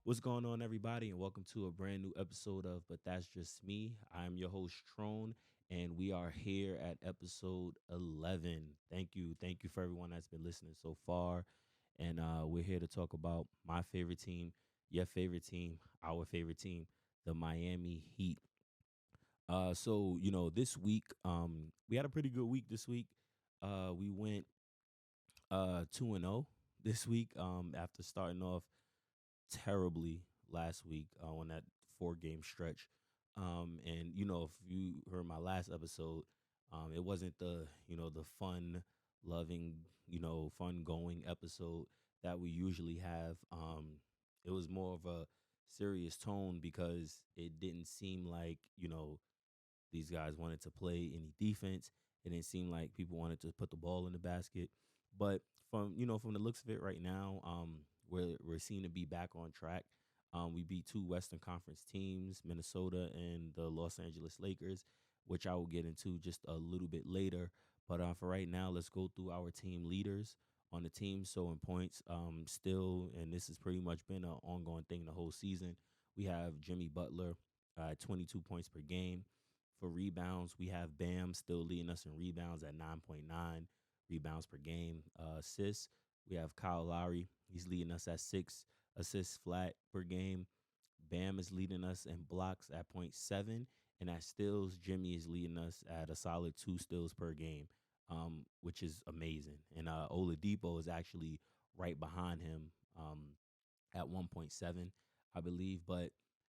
What's going on, everybody, and welcome to a brand new episode of But That's Just Me. I'm your host, Trone, and we are here at episode 11. Thank you for everyone that's been listening so far. And we're here to talk about my favorite team, your favorite team, our favorite team, the Miami Heat. This week, we had a pretty good week this week. We went 2-0 this week after starting off terribly last week on that 4 game stretch. And if you heard my last episode, it wasn't the fun loving, fun going episode that we usually have. It was more of a serious tone because it didn't seem like, these guys wanted to play any defense. It didn't seem like people wanted to put the ball in the basket. But from the looks of it right now, we're seen to be back on track. We beat two Western Conference teams, Minnesota and the Los Angeles Lakers, which I will get into just a little bit later. But for right now, let's go through our team leaders on the team. So in points, still, and this has pretty much been an ongoing thing the whole season. We have Jimmy Butler at 22 points per game. For rebounds, we have Bam still leading us in rebounds at 9.9 rebounds per game. Assists, we have Kyle Lowry. He's leading us at 6 assists flat per game. Bam is leading us in blocks at point 0.7. And at steals, Jimmy is leading us at a solid 2 steals per game, which is amazing. And Oladipo is actually right behind him at 1.7, I believe. But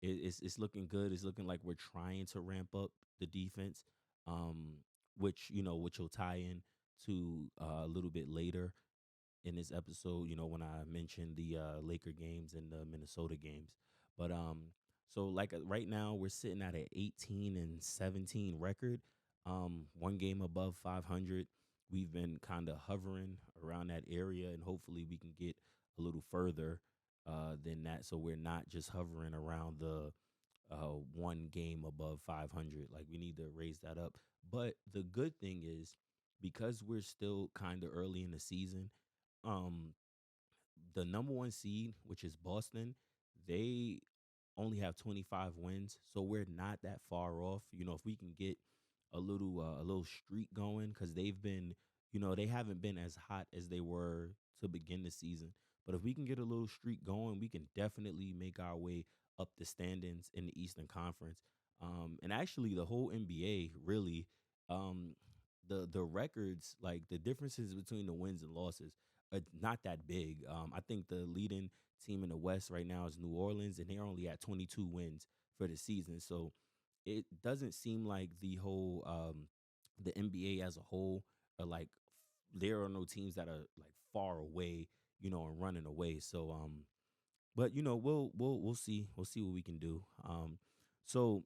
it's looking good. It's looking like we're trying to ramp up the defense, which will tie in to a little bit later in this episode. When I mentioned the Laker games and the Minnesota games, but right now we're sitting at an 18-17 record, 1 game above 500. We've been kind of hovering around that area, and hopefully we can get a little further than that, so we're not just hovering around the 1 game above 500. Like, we need to raise that up. But the good thing is, because we're still kind of early in the season, um, the number one seed, which is Boston, they only have 25 wins, so we're not that far off. If we can get a little streak going, because they've been, they haven't been as hot as they were to begin the season. But if we can get a little streak going, we can definitely make our way up the standings in the Eastern Conference. And actually, the whole NBA really, um, the records, like the differences between the wins and losses, are not that big. I think the leading team in the West right now is New Orleans, and they're only at 22 wins for the season. So it doesn't seem like the NBA as a whole are like there are no teams that are like far away, and running away. So but we'll see. We'll see what we can do. So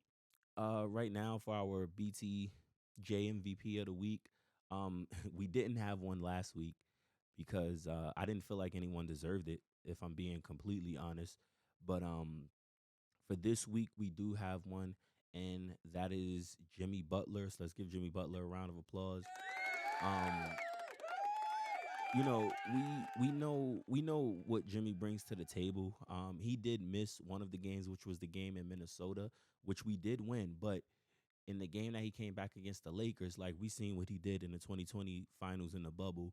right now for our BTJ MVP of the week, we didn't have one last week because I didn't feel like anyone deserved it, if I'm being completely honest. But for this week, we do have one, and that is Jimmy Butler. So let's give Jimmy Butler a round of applause. Um, we know what Jimmy brings to the table. He did miss one of the games, which was the game in Minnesota, which we did win. But in the game that he came back against the Lakers, like, we seen what he did in the 2020 finals in the bubble.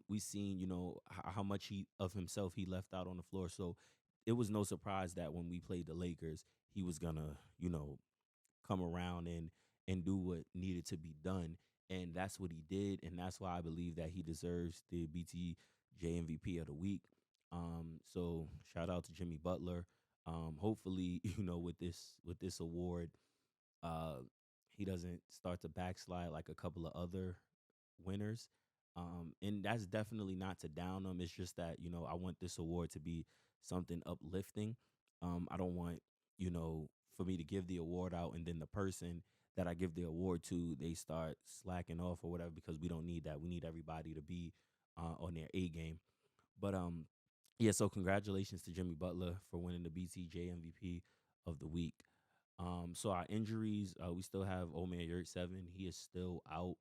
We seen, how much he of himself he left out on the floor. So it was no surprise that when we played the Lakers, he was gonna, come around and do what needed to be done. And that's what he did. And that's why I believe that he deserves the BTJ MVP of the week. So shout out to Jimmy Butler. Hopefully, with this award, uh, he doesn't start to backslide like a couple of other winners. And that's definitely not to down them. It's just that, I want this award to be something uplifting. I don't want, you know, for me to give the award out and then the person that I give the award to, they start slacking off or whatever, because we don't need that. We need everybody to be on their A game. But yeah, so congratulations to Jimmy Butler for winning the BTJ MVP of the week. So our injuries, we still have Omer Yurt 7. He is still out.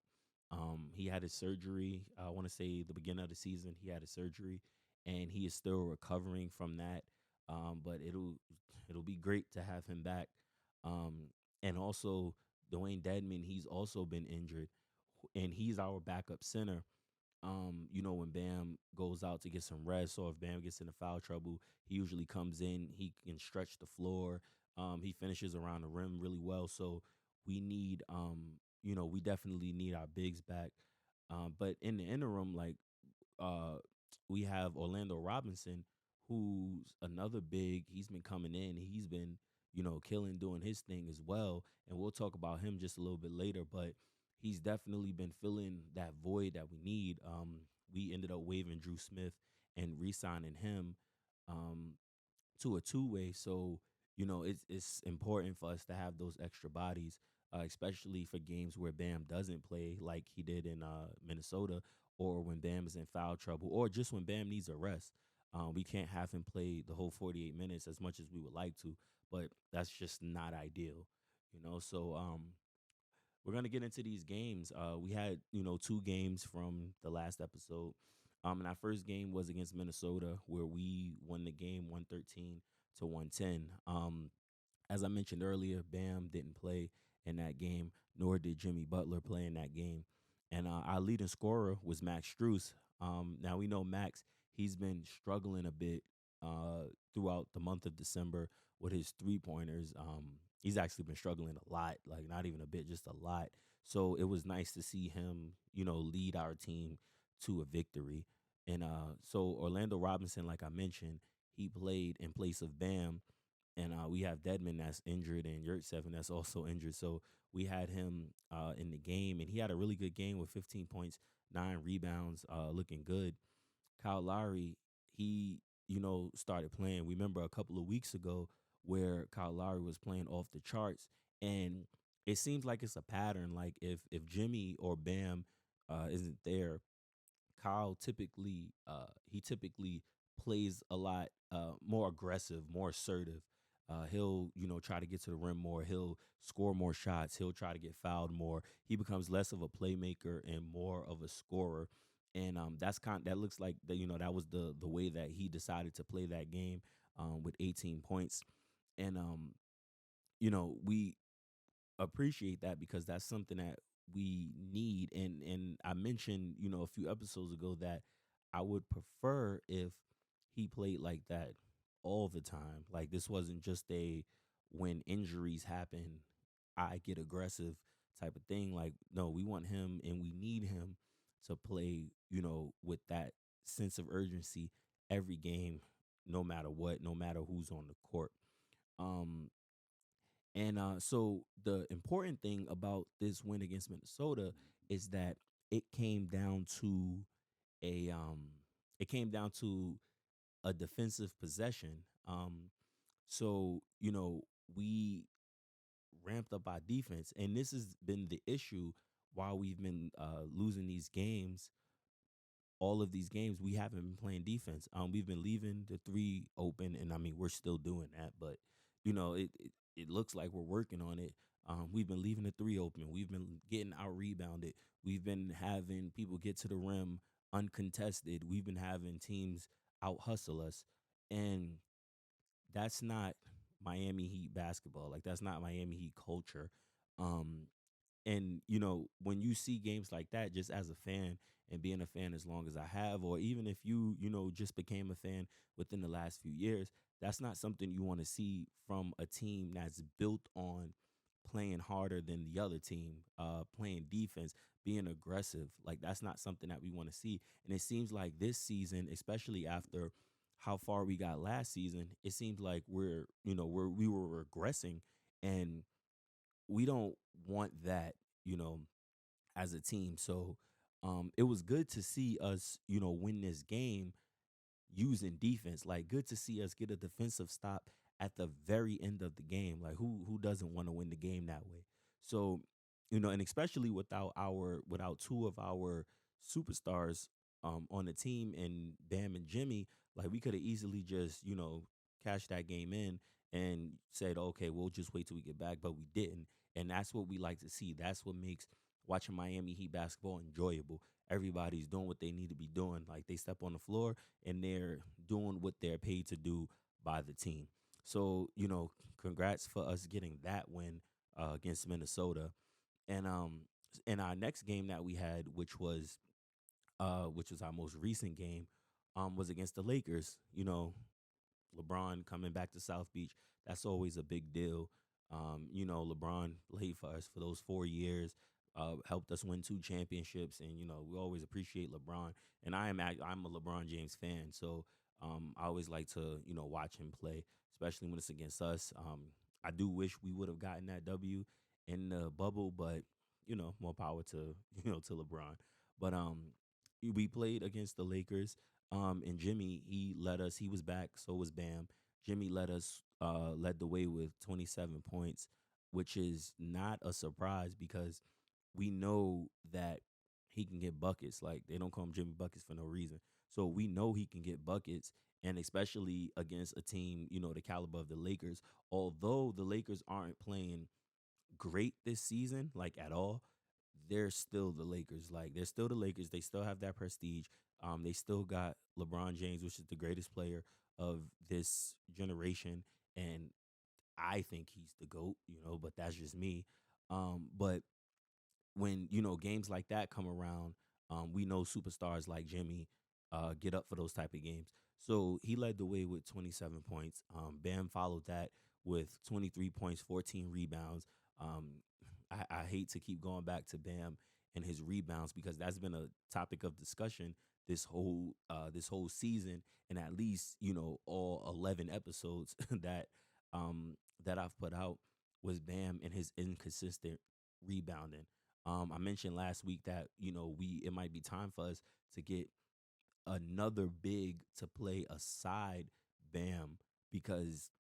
He had his surgery. I want to say the beginning of the season, he had a surgery, and he is still recovering from that. But it'll be great to have him back. Um, and also Dwayne Dedman, he's also been injured, and he's our backup center. When Bam goes out to get some rest, or if Bam gets into foul trouble, he usually comes in. He can stretch the floor. He finishes around the rim really well. So we need, we definitely need our bigs back. But in the interim, like uh, we have Orlando Robinson, who's another big. He's been coming in. He's been, killing, doing his thing as well. And we'll talk about him just a little bit later. But he's definitely been filling that void that we need. We ended up waiving Drew Smith and re-signing him. Um, to a two-way. So it's important for us to have those extra bodies, especially for games where Bam doesn't play, like he did in Minnesota, or when Bam is in foul trouble, or just when Bam needs a rest. We can't have him play the whole 48 minutes as much as we would like to, but that's just not ideal, So we're gonna get into these games. We had two games from the last episode. And our first game was against Minnesota, where we won the game 113 to 110. As I mentioned earlier, Bam didn't play in that game, nor did Jimmy Butler play in that game. And our leading scorer was Max Struess. Now we know Max, he's been struggling a bit throughout the month of December with his 3 pointers. He's actually been struggling a lot, like not even a bit, just a lot. So it was nice to see him, lead our team to a victory. And so Orlando Robinson, like I mentioned, he played in place of Bam, and we have Dedman that's injured and Yurtseven that's also injured. So we had him in the game, and he had a really good game with 15 points, 9 rebounds, looking good. Kyle Lowry, he started playing. We remember a couple of weeks ago where Kyle Lowry was playing off the charts, and it seems like it's a pattern. Like if Jimmy or Bam isn't there, Kyle typically plays a lot more aggressive, more assertive. He'll try to get to the rim more. He'll score more shots. He'll try to get fouled more. He becomes less of a playmaker and more of a scorer. And that looks like that was the way that he decided to play that game with 18 points. And we appreciate that because that's something that we need. And I mentioned, a few episodes ago that I would prefer if he played like that all the time. Like this wasn't just a when injuries happen, I get aggressive type of thing. Like, no, we want him and we need him to play, with that sense of urgency every game, no matter what, no matter who's on the court. Um, and so the important thing about this win against Minnesota is that it came down to a um it came down to a defensive possession. So we ramped up our defense, and this has been the issue while we've been losing these games. All of these games, we haven't been playing defense. We've been leaving the three open, and I mean we're still doing that, but it looks like we're working on it. We've been leaving the three open. We've been getting out rebounded. We've been having people get to the rim uncontested. We've been having teams out hustle us, and that's not Miami Heat basketball. Like that's not Miami Heat culture. Um, and when you see games like that, just as a fan and being a fan as long as I have, or even if you just became a fan within the last few years, that's not something you want to see from a team that's built on playing harder than the other team, playing defense, being aggressive. Like that's not something that we want to see. And it seems like this season, especially after how far we got last season, it seems like we were regressing, and we don't want that, you know, as a team. So it was good to see us, win this game using defense. Like good to see us get a defensive stop at the very end of the game. Like who doesn't want to win the game that way? So, and especially without two of our superstars on the team and Bam and Jimmy, like we could have easily just, cashed that game in and said, okay, we'll just wait till we get back, but we didn't. And that's what we like to see. That's what makes watching Miami Heat basketball enjoyable. Everybody's doing what they need to be doing. Like they step on the floor and they're doing what they're paid to do by the team. So, congrats for us getting that win against Minnesota. And in our next game that we had, which was our most recent game, was against the Lakers. LeBron coming back to South Beach, that's always a big deal. LeBron played for us for those 4 years, helped us win two championships, and we always appreciate LeBron. And I'm a LeBron James fan, so I always like to watch him play, especially when it's against us. I do wish we would have gotten that W in the bubble, but more power to to LeBron. But we played against the Lakers. And Jimmy, he led us. He was back, so was Bam. Jimmy led the way with 27 points, which is not a surprise because we know that he can get buckets. Like, they don't call him Jimmy Buckets for no reason. So we know he can get buckets, and especially against a team, the caliber of the Lakers. Although the Lakers aren't playing great this season, like at all, they're still the Lakers. Like, they're still the Lakers. They still have that prestige. They still got LeBron James, which is the greatest player of this generation, and I think he's the GOAT. But that's just me. But when games like that come around, we know superstars like Jimmy get up for those type of games. So he led the way with 27 points. Bam followed that with 23 points, 14 rebounds. I hate to keep going back to Bam and his rebounds because that's been a topic of discussion this whole season, and at least all 11 episodes that I've put out was Bam and his inconsistent rebounding. I mentioned last week that it might be time for us to get another big to play aside Bam because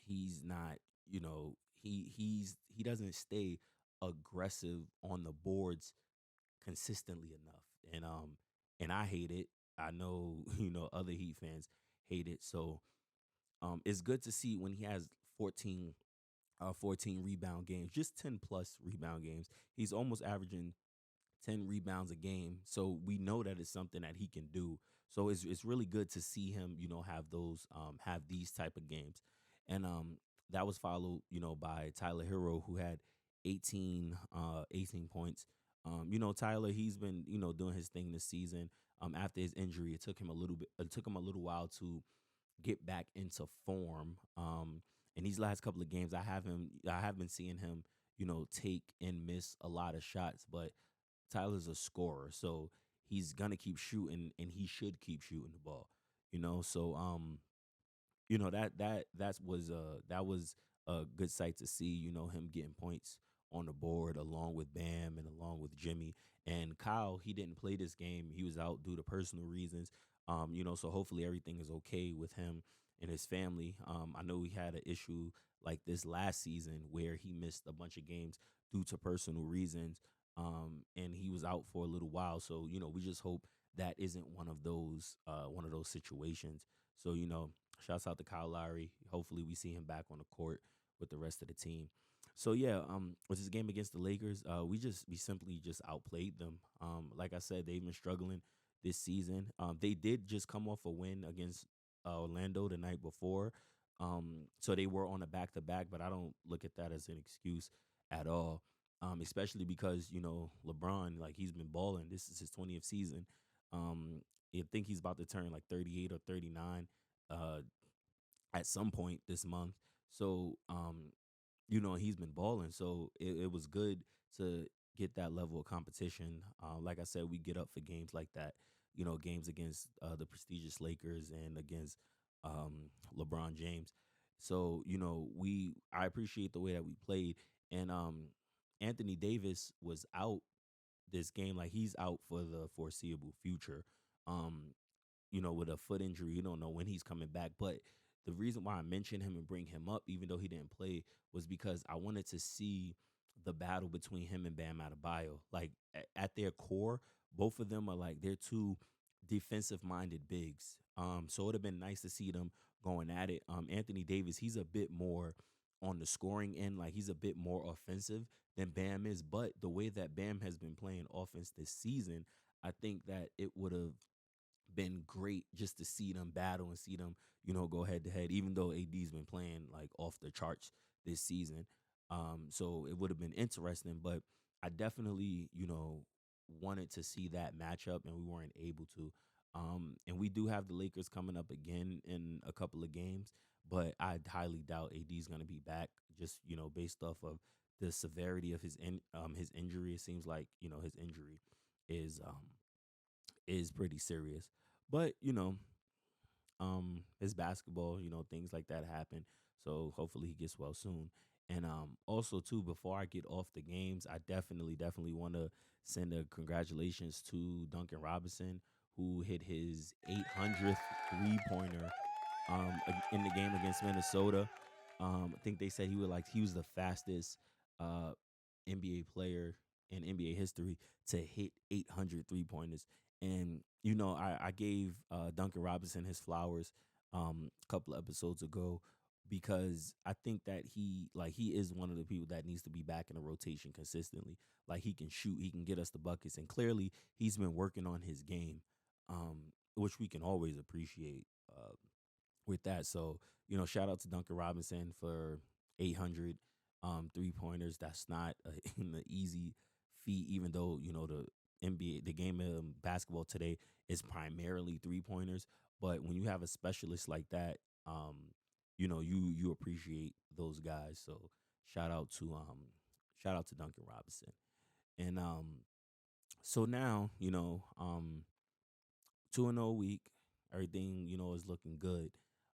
he's not, he doesn't stay aggressive on the boards consistently enough. And I hate it. I know other Heat fans hate it. So it's good to see when he has 14 rebound games, just 10 plus rebound games. He's almost averaging 10 rebounds a game. So we know that it's something that he can do. So it's really good to see him, have these type of games. And that was followed, by Tyler Hero, who had 18 points. Tyler, he's been, doing his thing this season. After his injury, it took him a little while to get back into form. In these last couple of games, I have been seeing him, take and miss a lot of shots, but Tyler's a scorer, so he's gonna keep shooting, and he should keep shooting the ball. So that was a good sight to see. Him getting points on the board along with Bam and along with Jimmy and Kyle. He didn't play this game; he was out due to personal reasons. So hopefully everything is okay with him and his family. I know he had an issue like this last season where he missed a bunch of games due to personal reasons. And he was out for a little while. So we just hope that isn't one of those situations. So shouts out to Kyle Lowry. Hopefully we see him back on the court with the rest of the team. So yeah, with this game against the Lakers, we simply just outplayed them. Like I said, they've been struggling this season. They did just come off a win against Orlando the night before. So they were on a back to back, but I don't look at that as an excuse at all. Especially because LeBron, like, he's been balling. This is his 20th season. I think he's about to turn like 38 or 39 uh, at some point this month. So he's been balling. So it was good to get that level of competition. Like I said, we get up for games like that. Games against the prestigious Lakers and against LeBron James. So I appreciate the way that we played, and Anthony Davis was out this game. Like, he's out for the foreseeable future. Um, with a foot injury, you don't know when he's coming back. But the reason why I mentioned him and bring him up, even though he didn't play, was because I wanted to see the battle between him and Bam Adebayo. Like, at their core, both of them are like, they're two defensive minded bigs. So it'd have been nice to see them going at it. Anthony Davis, he's a bit more on the scoring end, like he's a bit more offensive than Bam is. But the way that Bam has been playing offense this season, I think that it would have been great just to see them battle and see them, go head to head, even though AD's been playing like off the charts this season. So it would have been interesting, but I definitely, wanted to see that matchup and we weren't able to. And we do have the Lakers coming up again in a couple of games, but I highly doubt AD's going to be back just, based off of the severity of his injury. It seems like, his injury is is pretty serious. But, his basketball, things like that happen. So hopefully he gets well soon. And also too, before I get off the games, I definitely want to send a congratulations to Duncan Robinson, who hit his 800th three-pointer in the game against Minnesota. I think they said he was the fastest uh, NBA player in NBA history to hit 800 3 pointers. And I gave Duncan Robinson his flowers a couple of episodes ago because I think that he is one of the people that needs to be back in the rotation consistently. Like he can shoot, he can get us the buckets, and clearly he's been working on his game, which we can always appreciate. With that. So, shout out to Duncan Robinson for 800 3 pointers. That's not an easy feat, even though, the NBA, the game of basketball today is primarily 3 pointers. But when you have a specialist like that, you appreciate those guys. So shout out to shout out to Duncan Robinson. And so now, 2-0 week. Everything, is looking good.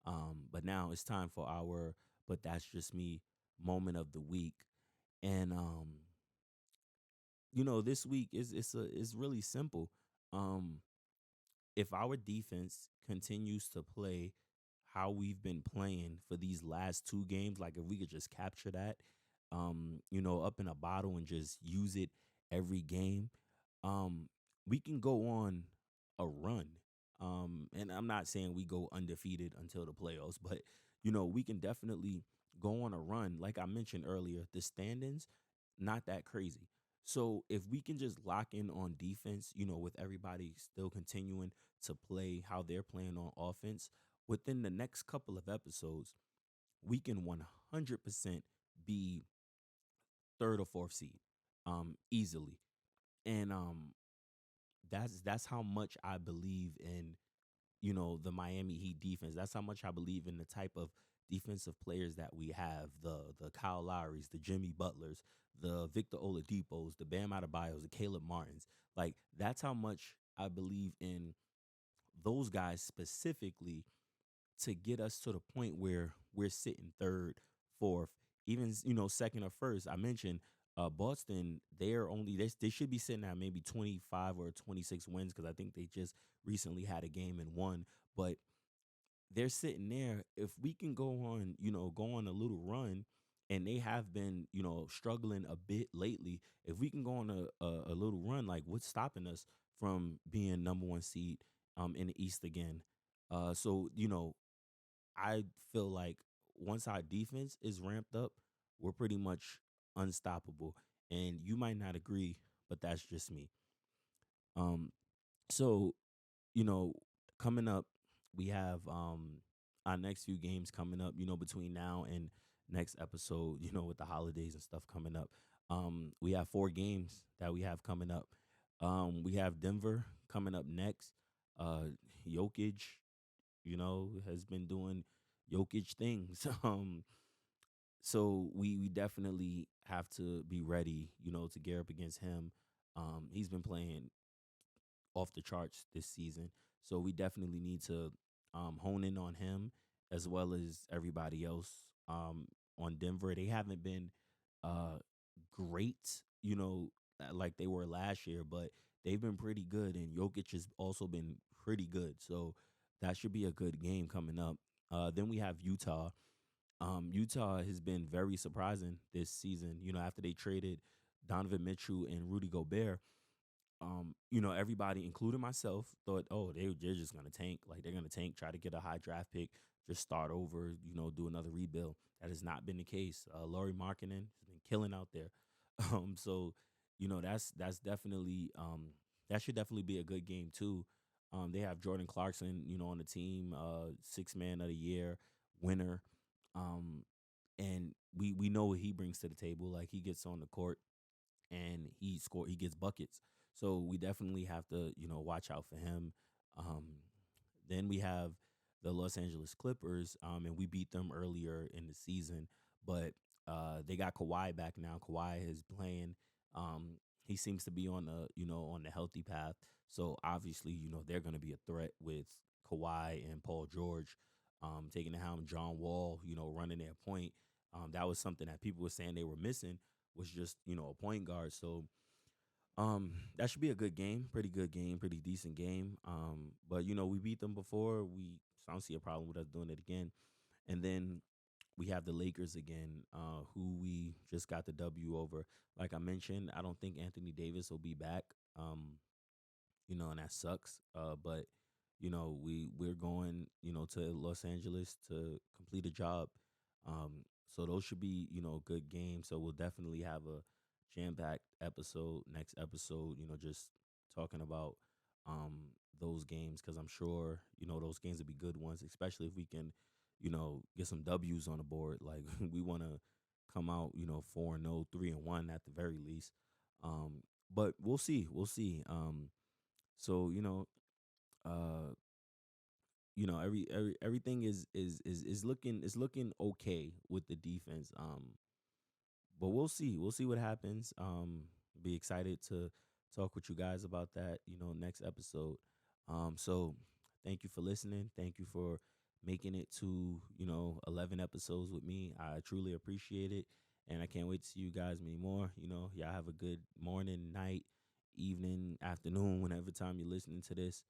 But now it's time for our but that's just me moment of the week. And this week is really simple. Um if our defense continues to play how we've been playing for these last two games, like if we could just capture that, up in a bottle and just use it every game, um, we can go on a run. And I'm not saying we go undefeated until the playoffs, but we can definitely go on a run. Like I mentioned earlier, the standings not that crazy. So if we can just lock in on defense, with everybody still continuing to play how they're playing on offense, within the next couple of episodes, we can 100% be third or fourth seed, easily. And that's how much I believe in, the Miami Heat defense. That's how much I believe in the type of defensive players that we have. The Kyle Lowrys, the Jimmy Butlers, the Victor Oladipos, the Bam Adebayos, the Caleb Martins. Like that's how much I believe in those guys specifically to get us to the point where we're sitting third, fourth, even second or first. I mentioned Boston. They should be sitting at maybe 25 or 26 wins because I think they just recently had a game and won. But they're sitting there. If we can go on a little run, and they have been, struggling a bit lately. If we can go on a little run, like what's stopping us from being number one seed in the East again? So I feel like once our defense is ramped up, we're pretty much unstoppable. And you might not agree, but that's just me. Um, so you know, coming up, we have our next few games coming up. Between now and next episode, with the holidays and stuff coming up, we have 4 games that we have coming up. We have Denver coming up next. Jokic, has been doing Jokic things. So we definitely have to be ready, to gear up against him. He's been playing off the charts this season, so we definitely need to hone in on him as well as everybody else. On Denver, they haven't been uh, great, like they were last year, but they've been pretty good, and Jokic has also been pretty good. So that should be a good game coming up. Then we have Utah. Utah has been very surprising this season. After they traded Donovan Mitchell and Rudy Gobert, everybody, including myself, thought, oh, they're just gonna tank. Like they're gonna tank, try to get a high draft pick, just start over, do another rebuild. That has not been the case. Laurie Markkinen has been killing out there. So that's definitely that should definitely be a good game too. They have Jordan Clarkson, on the team, six man of the year winner. Um, and we know what he brings to the table. Like, he gets on the court and he gets buckets. So we definitely have to, watch out for him. Um, then we have the Los Angeles Clippers, and we beat them earlier in the season, but they got Kawhi back now. Kawhi is playing. He seems to be on the on the healthy path. So obviously, they're going to be a threat with Kawhi and Paul George taking the helm. John Wall, running their point. That was something that people were saying they were missing, was just a point guard. So that should be a good game, pretty good game, pretty decent game. But we beat them before. So I don't see a problem with us doing it again. And then we have the Lakers again, who we just got the W over. Like I mentioned, I don't think Anthony Davis will be back. And that sucks. But we're going, to Los Angeles to complete a job. So those should be, good games. So we'll definitely have a jam-packed episode next episode. Just talking about those games, because I'm sure those games will be good ones, especially if we can, get some W's on the board. Like, we want to come out, 4-0, 3-1 at the very least. But we'll see. We'll see. So uh, everything is looking okay with the defense. But we'll see. We'll see what happens. Be excited to talk with you guys about that. Next episode. So thank you for listening. Thank you for making it to 11 episodes with me. I truly appreciate it, and I can't wait to see you guys many more. Y'all have a good morning, night, evening, afternoon, whenever time you're listening to this.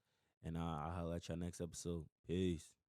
And I'll holler at y'all next episode. Peace.